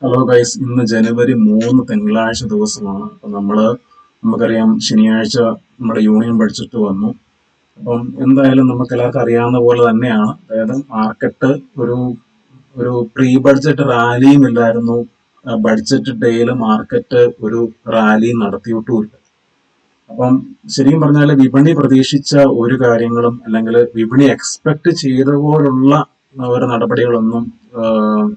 Hello guys, ഇന്ന് ജനുവരി 3 തിങ്കളാഴ്ച ദിവസമാണ്. അപ്പം നമുക്കറിയാം ശനിയാഴ്ച നമ്മുടെ യൂണിയൻ ബഡ്ജറ്റ് വന്നു. അപ്പം എന്തായാലും നമുക്ക് എല്ലാവർക്കും അറിയാവുന്ന പോലെ തന്നെയാണ്. അതായത് മാർക്കറ്റ് ഒരു ഒരു പ്രീ ബഡ്ജറ്റ് റാലിയും ഇല്ലായിരുന്നു. ബഡ്ജറ്റ് ഡേയിൽ മാർക്കറ്റ് ഒരു റാലി നടത്തിയിട്ടുമില്ല. അപ്പം ശരിക്കും പറഞ്ഞാൽ വിപണി പ്രതീക്ഷിച്ച ഒരു കാര്യങ്ങളും അല്ലെങ്കിൽ വിപണി എക്സ്പെക്ട് ചെയ്ത പോലുള്ള ഒരു നടപടികളൊന്നും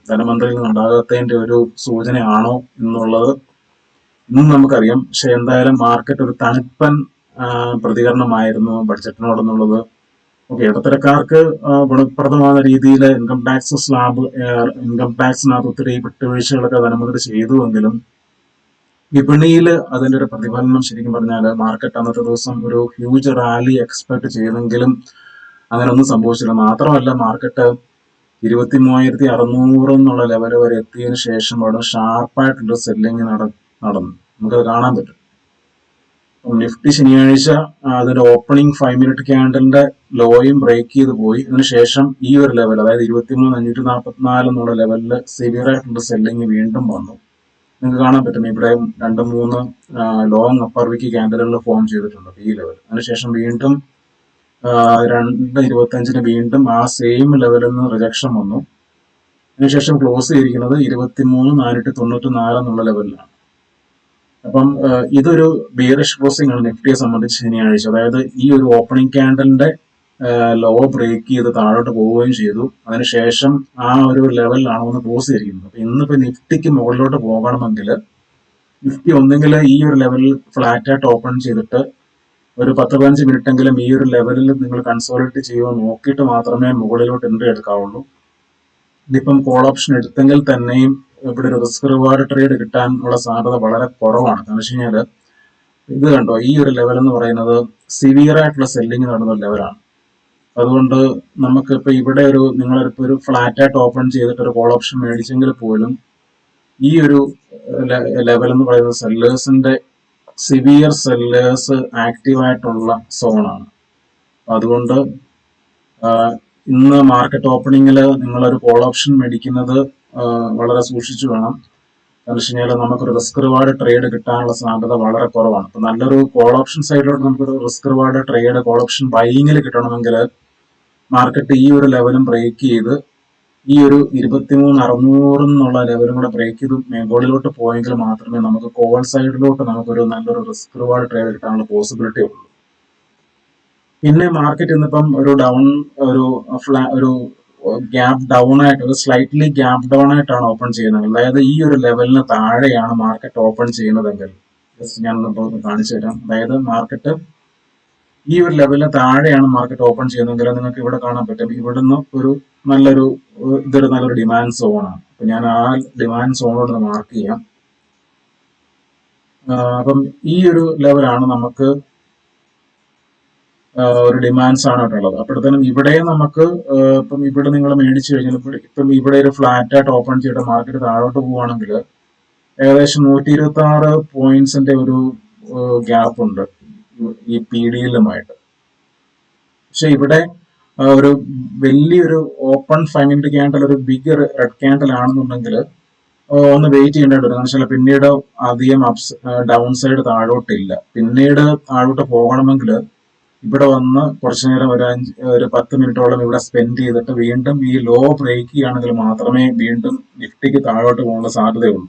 ധനമന്ത്രിയിൽ നിന്ന് ഉണ്ടാകാത്തതിന്റെ ഒരു സൂചനയാണോ എന്നുള്ളത് ഇന്നും നമുക്കറിയാം. പക്ഷെ എന്തായാലും മാർക്കറ്റ് ഒരു തണുപ്പൻ പ്രതികരണമായിരുന്നു ബഡ്ജറ്റിനോടെന്നുള്ളത്. ഓക്കെ, ഇടത്തരക്കാർക്ക് ഗുണപ്രദമായ രീതിയിൽ ഇൻകം ടാക്സിനകത്ത് ഒത്തിരി വിട്ടുവീഴ്ചകളൊക്കെ ധനമന്ത്രി ചെയ്തുവെങ്കിലും വിപണിയിൽ അതിന്റെ ഒരു പ്രതിഫലനം ശരിക്കും പറഞ്ഞാൽ മാർക്കറ്റ് അന്നത്തെ ദിവസം ഒരു ഹ്യൂജ് റാലി എക്സ്പെക്ട് ചെയ്തെങ്കിലും അങ്ങനെ ഒന്നും സംഭവിച്ചില്ല. മാത്രമല്ല, മാർക്കറ്റ് 23,600 എന്നുള്ള ലെവൽ വരെ എത്തിയതിനു ശേഷമാണ് ഷാർപ്പായിട്ടുള്ള സെല്ലിങ് നടന്നു. നമുക്കത് കാണാൻ പറ്റും. നിഫ്റ്റി ശനിയാഴ്ച അതിന്റെ ഓപ്പണിംഗ് 5 മിനിറ്റ് ക്യാൻഡലിന്റെ ലോയും ബ്രേക്ക് ചെയ്ത് പോയി. അതിനുശേഷം ഈ ഒരു ലെവൽ, അതായത് 23,544 എന്നുള്ള ലെവലിൽ സിവിയർ ആയിട്ടുള്ള സെല്ലിങ് വീണ്ടും വന്നു. നിങ്ങൾക്ക് കാണാൻ പറ്റും ഇവിടെ 2-3 ലോങ് അപ്പർ വിക്ക് ക്യാൻഡലുകൾ ഫോം ചെയ്തിട്ടുണ്ട് ഈ ലെവൽ. അതിനുശേഷം വീണ്ടും 2.25 വീണ്ടും ആ സെയിം ലെവലിൽ നിന്ന് റിജക്ഷൻ വന്നു. അതിനുശേഷം ക്ലോസ് ചെയ്തിരിക്കുന്നത് 23,494 എന്നുള്ള ലെവലിലാണ്. അപ്പം ഇതൊരു ബിയറിഷ് ക്ലോസിംഗ് ആണ് നിഫ്റ്റിയെ സംബന്ധിച്ച് ശനിയാഴ്ച. അതായത് ഈ ഒരു ഓപ്പണിംഗ് ക്യാൻഡലിന്റെ ലോ ബ്രേക്ക് ചെയ്ത് താഴോട്ട് പോവുകയും ചെയ്തു. അതിനുശേഷം ആ ഒരു ലെവലിലാണ് ഒന്ന് ക്ലോസ് ചെയ്തിരിക്കുന്നത്. അപ്പൊ ഇന്നിപ്പോ നിഫ്റ്റിക്ക് മുകളിലോട്ട് പോകണമെങ്കിൽ നിഫ്റ്റി ഒന്നെങ്കിൽ ഈ ഒരു ലെവലിൽ ഫ്ലാറ്റ് ആയിട്ട് ഓപ്പൺ ചെയ്തിട്ട് ഒരു 10-15 മിനിറ്റ് എങ്കിലും ഈ ഒരു ലെവലിൽ നിങ്ങൾ കൺസോളിഡേറ്റ് ചെയ്യുക നോക്കിയിട്ട് മാത്രമേ മുകളിലോട്ട് എൻട്രി എടുക്കാവുള്ളൂ. ഇതിപ്പം കോൾ ഓപ്ഷൻ എടുത്തെങ്കിൽ തന്നെയും ഇവിടെ ഒരു റിസ്ക് റിവാർഡ് ട്രേഡ് കിട്ടാനുള്ള സാധ്യത വളരെ കുറവാണ്. കാരണം വെച്ച് കഴിഞ്ഞാൽ ഇത് കണ്ടോ, ഈ ഒരു ലെവൽ എന്ന് പറയുന്നത് സിവിയർ ആയിട്ടുള്ള സെല്ലിങ് നടന്ന ലെവലാണ്. അതുകൊണ്ട് നമുക്ക് ഇപ്പൊ ഇവിടെ നിങ്ങളിപ്പോ ഒരു ഫ്ലാറ്റ് ആയിട്ട് ഓപ്പൺ ചെയ്തിട്ട് ഒരു കോൾ ഓപ്ഷൻ മേടിച്ചെങ്കിൽ പോലും ഈ ഒരു ലെവൽ എന്ന് പറയുന്നത് സെല്ലേഴ്സിന്റെ സിവിയർ സെല്ലേഴ്സ് ആക്റ്റീവായിട്ടുള്ള സോണാണ്. അതുകൊണ്ട് ഇന്ന് മാർക്കറ്റ് ഓപ്പണിങ്ങിൽ നിങ്ങളൊരു കോൾ ഓപ്ഷൻ മേടിക്കുന്നത് വളരെ സൂക്ഷിച്ചു വേണം. എന്ന് വെച്ച് കഴിഞ്ഞാൽ നമുക്കൊരു റിസ്ക് റിവാർഡ് ട്രേഡ് കിട്ടാനുള്ള സാധ്യത വളരെ കുറവാണ്. അപ്പൊ നല്ലൊരു കോൾ ഓപ്ഷൻ സൈഡിലോട്ട് നമുക്കൊരു risk reward trade call option ബൈയിങ്ങിൽ കിട്ടണമെങ്കിൽ മാർക്കറ്റ് ഈ ഒരു ലെവലും ബ്രേക്ക് ചെയ്ത് ഈ ഒരു 23,600 എന്നുള്ള ലെവലും കൂടെ ബ്രേക്ക് ചെയ്ത് മുകളിലോട്ട് പോയെങ്കിൽ മാത്രമേ നമുക്ക് കോൾ സൈഡിലോട്ട് നമുക്കൊരു നല്ലൊരു റിസ്ക് റിവാർഡ് ട്രേഡ് കിട്ടാനുള്ള പോസിബിലിറ്റി ഉള്ളൂ. പിന്നെ മാർക്കറ്റ് ഇന്നിപ്പം ഒരു ഗ്യാപ്പ് ഡൗൺ ആയിട്ട്, ഒരു സ്ലൈറ്റ്ലി ഗ്യാപ്പ് ഡൗൺ ആയിട്ടാണ് ഓപ്പൺ ചെയ്യുന്നത്. അതായത് ഈ ഒരു ലെവലിന് താഴെയാണ് മാർക്കറ്റ് ഓപ്പൺ ചെയ്യുന്നതെങ്കിൽ, ജസ്റ്റ് ഞാൻ കാണിച്ചു തരാം. അതായത് മാർക്കറ്റ് ഈ ഒരു ലെവലിന് താഴെയാണ് മാർക്കറ്റ് ഓപ്പൺ ചെയ്യുന്നതെങ്കിൽ നിങ്ങൾക്ക് ഇവിടെ കാണാൻ പറ്റും. ഇവിടുന്ന് ഇതൊരു നല്ലൊരു ഡിമാൻഡ് സോണാണ്. അപ്പൊ ഞാൻ ആ ഡിമാൻഡ് സോണോട് മാർക്ക് ചെയ്യാം. അപ്പം ഈ ഒരു ലെവലാണ് നമുക്ക് ഒരു ഡിമാൻഡ്സ് ആണ് ഉള്ളത്. അപ്പോഴത്തേനും ഇവിടെ നമുക്ക് ഇപ്പം ഇവിടെ നിങ്ങൾ മേടിച്ചു കഴിഞ്ഞാൽ ഇപ്പം ഇവിടെ ഒരു ഫ്ലാറ്റ് ആയിട്ട് ഓപ്പൺ ചെയ്തിട്ട് മാർക്കറ്റ് താഴോട്ട് പോവുകയാണെങ്കിൽ ഏകദേശം 126 പോയിന്റ്സിന്റെ ഒരു ഗ്യാപ്പ് ഉണ്ട് ഈ പി ഡിയിലുമായിട്ട്. പക്ഷെ ഇവിടെ ഒരു വലിയൊരു ഓപ്പൺ 5 മിനിറ്റ് ക്യാൻഡൽ, ഒരു ബിഗ് റെഡ് ക്യാൻഡൽ ആണെന്നുണ്ടെങ്കിൽ ഒന്ന് വെയിറ്റ് ചെയ്യേണ്ടതായിട്ട് വരും. കാരണം പിന്നീട് അധികം ഡൗൺ സൈഡ് താഴോട്ടില്ല. പിന്നീട് താഴോട്ട് പോകണമെങ്കിൽ ഇവിടെ വന്ന് കുറച്ചു നേരം ഒരു 10 മിനിറ്റോളം ഇവിടെ സ്പെൻഡ് ചെയ്തിട്ട് വീണ്ടും ഈ ലോ ബ്രേക്ക് ചെയ്യുകയാണെങ്കിൽ മാത്രമേ വീണ്ടും നിഫ്റ്റിക്ക് താഴോട്ട് പോകാനുള്ള സാധ്യതയുള്ളൂ.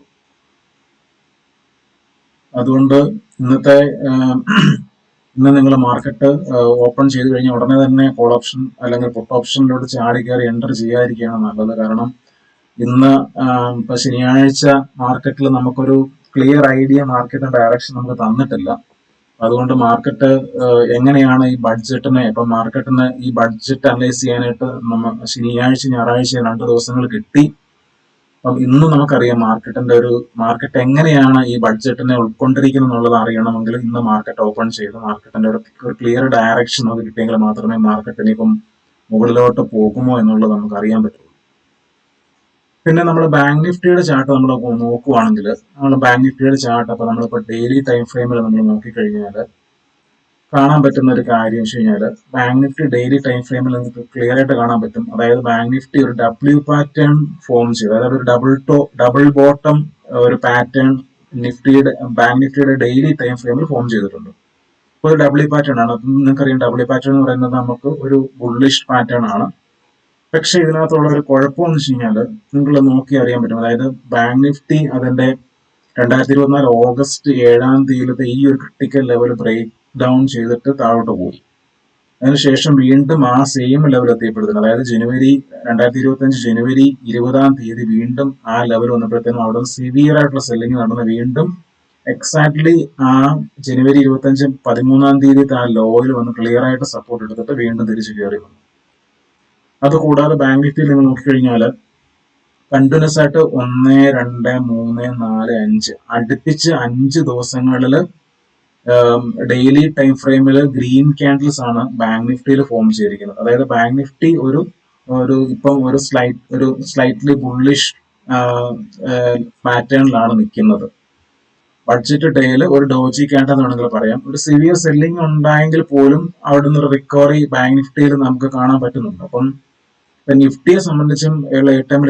അതുകൊണ്ട് ഇന്ന് നിങ്ങൾ മാർക്കറ്റ് ഓപ്പൺ ചെയ്ത് കഴിഞ്ഞാൽ ഉടനെ തന്നെ കോൾ ഓപ്ഷൻ അല്ലെങ്കിൽ പുട്ട് ഓപ്ഷനിലോട്ട് ചാടി കയറി എൻ്റർ ചെയ്യാതിരിക്കുകയാണ് നല്ലത്. കാരണം ഇന്ന് ഇപ്പൊ ശനിയാഴ്ച മാർക്കറ്റിൽ നമുക്കൊരു ക്ലിയർ ഐഡിയ മാർക്കറ്റിന്റെ ഡയറക്ഷൻ നമുക്ക് തന്നിട്ടില്ല. അതുകൊണ്ട് മാർക്കറ്റ് എങ്ങനെയാണ് ഈ മാർക്കറ്റിന് ഈ ബഡ്ജറ്റ് അനലൈസ് ചെയ്യാനായിട്ട് ശനിയാഴ്ച ഞായറാഴ്ച 2 ദിവസങ്ങൾ കിട്ടി. അപ്പം ഇന്ന് നമുക്കറിയാം മാർക്കറ്റ് എങ്ങനെയാണ് ഈ ബഡ്ജറ്റിനെ ഉൾക്കൊണ്ടിരിക്കുന്നത് എന്നുള്ളത് അറിയണമെങ്കിൽ ഇന്ന് മാർക്കറ്റ് ഓപ്പൺ ചെയ്ത് മാർക്കറ്റിന്റെ ഒരു ക്ലിയർ ഡയറക്ഷൻ നമുക്ക് കിട്ടിയെങ്കിൽ മാത്രമേ മാർക്കറ്റിന് ഇപ്പം മുകളിലോട്ട് പോകുമോ എന്നുള്ളത് നമുക്ക് അറിയാൻ പറ്റുള്ളൂ. പിന്നെ നമ്മൾ ബാങ്ക് നിഫ്റ്റിയുടെ ചാർട്ട് നമ്മൾ നോക്കുവാണെങ്കിൽ ബാങ്ക് നിഫ്റ്റിയുടെ ചാർട്ട് അപ്പൊ നമ്മളിപ്പോ ഡെയിലി ടൈം ഫ്രെയിമിൽ നമ്മൾ നോക്കിക്കഴിഞ്ഞാൽ കാണാൻ പറ്റുന്ന ഒരു കാര്യം വെച്ച് കഴിഞ്ഞാൽ ബാങ്ക് നിഫ്റ്റി ഡെയിലി ടൈം ഫ്രെയിമിൽ നിങ്ങൾക്ക് ക്ലിയർ ആയിട്ട് കാണാൻ പറ്റും. അതായത് ബാങ്ക് നിഫ്റ്റി ഒരു ഡബ്ല്യു പാറ്റേൺ ഫോം ചെയ്തു, അതായത് ഒരു ഡബിൾ ബോട്ടം ഒരു പാറ്റേൺ ബാങ്ക് നിഫ്റ്റിയുടെ ഡെയിലി ടൈം ഫ്രെയിമിൽ ഫോം ചെയ്തിട്ടുണ്ട്. അപ്പോൾ ഒരു ഡബ്ല്യു പാറ്റേൺ ആണ്. അപ്പം നിങ്ങൾക്കറിയാം ഡബ്ല്യു പാറ്റേൺ എന്ന് പറയുന്നത് നമുക്ക് ഒരു ബുള്ളിഷ് പാറ്റേൺ ആണ്. പക്ഷെ ഇതിനകത്തുള്ള ഒരു കുഴപ്പമെന്ന് വെച്ച് കഴിഞ്ഞാൽ നിങ്ങൾ നോക്കി അറിയാൻ പറ്റും. അതായത് ബാങ്ക് നിഫ്റ്റി അതിന്റെ 2024 ഓഗസ്റ്റ് 7-ാം തീയതിയിലത്തെ ഈ ഒരു ക്രിട്ടിക്കൽ ലെവൽ ബ്രേക്ക് ഡൗൺ ചെയ്തിട്ട് താഴോട്ട് പോയി. അതിനുശേഷം വീണ്ടും ആ സെയിം ലെവൽ എത്തിയപ്പെടുത്തുന്നു. അതായത് 2025 ജനുവരി 20-ാം തീയതി വീണ്ടും ആ ലെവൽ വന്നപ്പോഴത്തേനും അവിടെ സിവിയർ ആയിട്ടുള്ള സെല്ലിംഗ് നടന്ന് വീണ്ടും എക്സാക്ട്ലി ആ ജനുവരി 25 13-ാം തീയതി ആ ലോയിൽ വന്ന് ക്ലിയർ ആയിട്ട് സപ്പോർട്ട് എടുത്തിട്ട് വീണ്ടും തിരിച്ചു കയറി വന്നു. അതുകൂടാതെ ബാങ്ക് നിഫ്റ്റിയിൽ നിങ്ങൾ നോക്കിക്കഴിഞ്ഞാൽ കണ്ടിന്യൂസ് ആയിട്ട് 1, 2, 3, 4, 5 അടുപ്പിച്ച് 5 ദിവസങ്ങളിൽ ഡെയിലി ടൈം ഫ്രെയിമിൽ ഗ്രീൻ ക്യാൻഡിൽസ് ആണ് ബാങ്ക് നിഫ്റ്റിയിൽ ഫോം ചെയ്തിരിക്കുന്നത്. അതായത് ബാങ്ക് നിഫ്റ്റി ഇപ്പം ഒരു സ്ലൈറ്റ്ലി ബുള്ളിഷ് പാറ്റേണിലാണ് നിൽക്കുന്നത്. ബഡ്ജറ്റ് ഡേയിൽ ഒരു ഡോജി ക്യാൻഡിൽ എന്ന് വേണമെങ്കിൽ പറയാം. ഒരു സിവിയർ സെല്ലിംഗ് ഉണ്ടായെങ്കിൽ പോലും അവിടെ നിന്ന് റിക്കവറി ബാങ്ക് നിഫ്റ്റിയിൽ നമുക്ക് കാണാൻ പറ്റുന്നുണ്ട്. അപ്പം നിഫ്റ്റിയെ സംബന്ധിച്ചും ഉള്ള ഏറ്റവും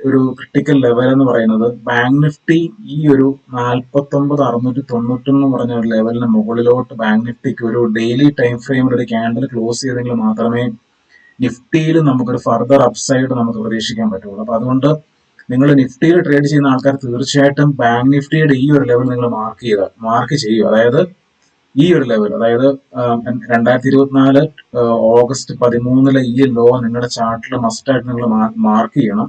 ഒരു ക്രിട്ടിക്കൽ ലെവൽ എന്ന് പറയുന്നത് ബാങ്ക് നിഫ്റ്റി ഈ ഒരു 49,691 എന്ന് പറഞ്ഞ ഒരു ലെവലിന് മുകളിലോട്ട് ബാങ്ക് നിഫ്റ്റിക്ക് ഒരു ഡെയിലി ടൈം ഫ്രെയിമിൽ ഒരു ക്യാൻഡിൽ ക്ലോസ് ചെയ്തെങ്കിൽ മാത്രമേ നിഫ്റ്റിയിൽ നമുക്കൊരു ഫർദർ അപ്സൈഡ് നമുക്ക് പ്രതീക്ഷിക്കാൻ പറ്റുള്ളൂ. അപ്പൊ അതുകൊണ്ട് നിങ്ങൾ നിഫ്റ്റിയിൽ ട്രേഡ് ചെയ്യുന്ന ആൾക്കാർ തീർച്ചയായിട്ടും ബാങ്ക് നിഫ്റ്റിയുടെ ഈ ഒരു ലെവൽ നിങ്ങൾ മാർക്ക് ചെയ്യുക. അതായത് ഈ ഒരു ലെവൽ, അതായത് 2024 ഓഗസ്റ്റ് 13 ഈ ലോ നിങ്ങളുടെ ചാർട്ടിൽ മസ്റ്റായിട്ട് നിങ്ങൾ മാർക്ക് ചെയ്യണം.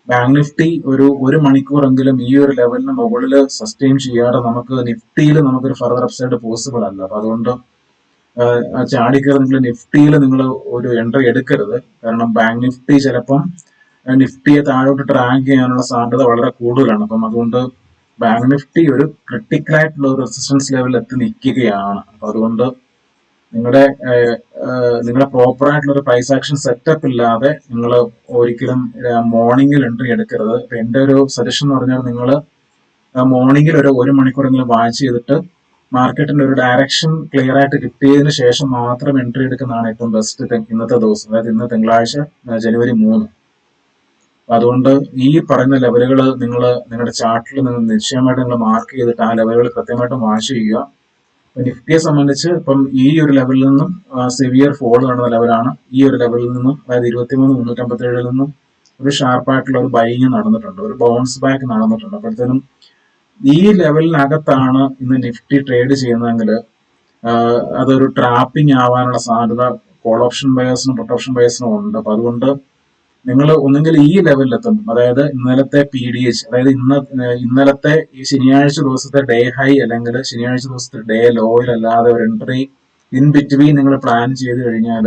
ബാങ്ക് നിഫ്റ്റി ഒരു മണിക്കൂറെങ്കിലും ഈ ഒരു ലെവലിന് മുകളിൽ സസ്റ്റെയിൻ ചെയ്യാതെ നമുക്ക് നിഫ്റ്റിയിൽ നമുക്കൊരു ഫർദർ അപ്സൈഡ് പോസിബിൾ അല്ല. അപ്പൊ അതുകൊണ്ട് ചാടിക്കയറി നിങ്ങൾ നിഫ്റ്റിയിൽ നിങ്ങൾ ഒരു എൻട്രി എടുക്കരുത്. കാരണം ബാങ്ക് നിഫ്റ്റി ചിലപ്പം നിഫ്റ്റിയെ താഴോട്ട് ട്രാക്ക് ചെയ്യാനുള്ള സാധ്യത വളരെ കൂടുതലാണ്. അപ്പം അതുകൊണ്ട് ബാങ്ക് നിഫ്റ്റി ഒരു ക്രിട്ടിക്കൽ ആയിട്ടുള്ള ഒരു റെസിസ്റ്റൻസ് ലെവലിൽ എത്തി നിൽക്കുകയാണ്. അപ്പൊ അതുകൊണ്ട് നിങ്ങളുടെ പ്രോപ്പർ ആയിട്ടുള്ള ഒരു പ്രൈസ് ആക്ഷൻ സെറ്റപ്പ് ഇല്ലാതെ നിങ്ങൾ ഒരിക്കലും മോർണിംഗിൽ എൻട്രി എടുക്കരുത്. അപ്പൊ എന്റെ ഒരു സജഷൻ എന്ന് പറഞ്ഞാൽ നിങ്ങൾ മോർണിംഗിൽ ഒരു മണിക്കൂറെങ്കിലും വാച്ച് ചെയ്തിട്ട് മാർക്കറ്റിന്റെ ഒരു ഡയറക്ഷൻ ക്ലിയർ ആയിട്ട് കിട്ടിയതിന് ശേഷം മാത്രം എൻട്രി എടുക്കുന്നതാണ് ഏറ്റവും ബെസ്റ്റ് ഇന്നത്തെ ദിവസം, അതായത് ഇന്ന് തിങ്കളാഴ്ച ജനുവരി 3. അതുകൊണ്ട് ഈ പറയുന്ന ലെവലുകൾ നിങ്ങൾ നിങ്ങളുടെ ചാർട്ടിൽ നിങ്ങൾ നിശ്ചയമായിട്ട് നിങ്ങൾ മാർക്ക് ചെയ്തിട്ട് ആ ലെവലുകൾ കൃത്യമായിട്ട് വാച്ച് ചെയ്യുക. നിഫ്റ്റിയെ സംബന്ധിച്ച് ഇപ്പം ഈ ഒരു ലെവലിൽ നിന്നും സിവിയർ ഫോൾ നടന്ന ലെവലാണ്. ഈ ഒരു ലെവലിൽ നിന്നും അതായത് 23,357 നിന്നും ഒരു ഷാർപ്പായിട്ടുള്ള ഒരു ബൈങ് നടന്നിട്ടുണ്ട്, ഒരു ബൗൺസ് ബാക്ക് നടന്നിട്ടുണ്ട്. അപ്പോഴത്തേനും ഈ ലെവലിനകത്താണ് ഇന്ന് നിഫ്റ്റി ട്രേഡ് ചെയ്യുന്നതെങ്കിൽ അതൊരു ട്രാപ്പിംഗ് ആവാനുള്ള സാധ്യത കോൾ ഓപ്ഷൻ ബയേഴ്സിനും പുട്ട് ഓപ്ഷൻ ബയേഴ്സിനും ഉണ്ട്. അപ്പൊ അതുകൊണ്ട് നിങ്ങൾ ഒന്നുകിൽ ഈ ലെവലിലെത്തും, അതായത് ഇന്നലത്തെ PDH, അതായത് ഇന്നലത്തെ ഈ ശനിയാഴ്ച ദിവസത്തെ ഡേ ഹൈ അല്ലെങ്കിൽ ശനിയാഴ്ച ദിവസത്തെ ഡേ ലോയിൽ അല്ലാതെ ഒരു എൻട്രി ഇൻ ബിറ്റ്വീൻ നിങ്ങൾ പ്ലാൻ ചെയ്ത് കഴിഞ്ഞാൽ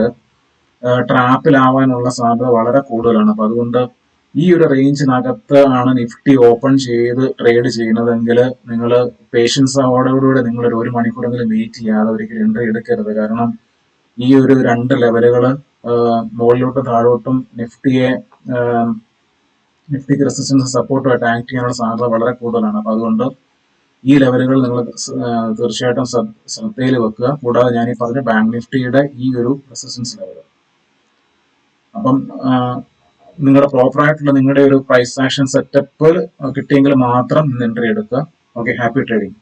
ട്രാപ്പിലാവാനുള്ള സാധ്യത വളരെ കൂടുതലാണ്. അപ്പൊ അതുകൊണ്ട് ഈ ഒരു റേഞ്ചിനകത്ത് ആണ് നിഫ്റ്റി ഓപ്പൺ ചെയ്ത് ട്രേഡ് ചെയ്യുന്നതെങ്കിൽ നിങ്ങൾ പേഷ്യൻസോടുകൂടെ നിങ്ങൾ ഒരു മണിക്കൂറെങ്കിലും വെയിറ്റ് ചെയ്യാതെ ഒരിക്കലും എൻട്രി എടുക്കരുത്. കാരണം ഈ ഒരു 2 ലെവലുകൾ മുകളിലോട്ടും താഴോട്ടും നിഫ്റ്റിക്ക് റെസിസ്റ്റൻസ് സപ്പോർട്ടുമായിട്ട് ആക്ട് ചെയ്യാനുള്ള സാധ്യത വളരെ കൂടുതലാണ്. അപ്പൊ അതുകൊണ്ട് ഈ ലെവലുകൾ നിങ്ങൾ തീർച്ചയായിട്ടും ശ്രദ്ധയിൽ വെക്കുക. കൂടാതെ ഞാൻ ഈ പറഞ്ഞ ബാങ്ക് നിഫ്റ്റിയുടെ ഈ ഒരു റെസിസ്റ്റൻസ് ലെവൽ, അപ്പം നിങ്ങളുടെ പ്രോപ്പർ ആയിട്ടുള്ള നിങ്ങളുടെ ഒരു പ്രൈസ് ആക്ഷൻ സെറ്റപ്പ് കിട്ടിയെങ്കിൽ മാത്രം എൻട്രി എടുക്കുക. Okay, happy trading.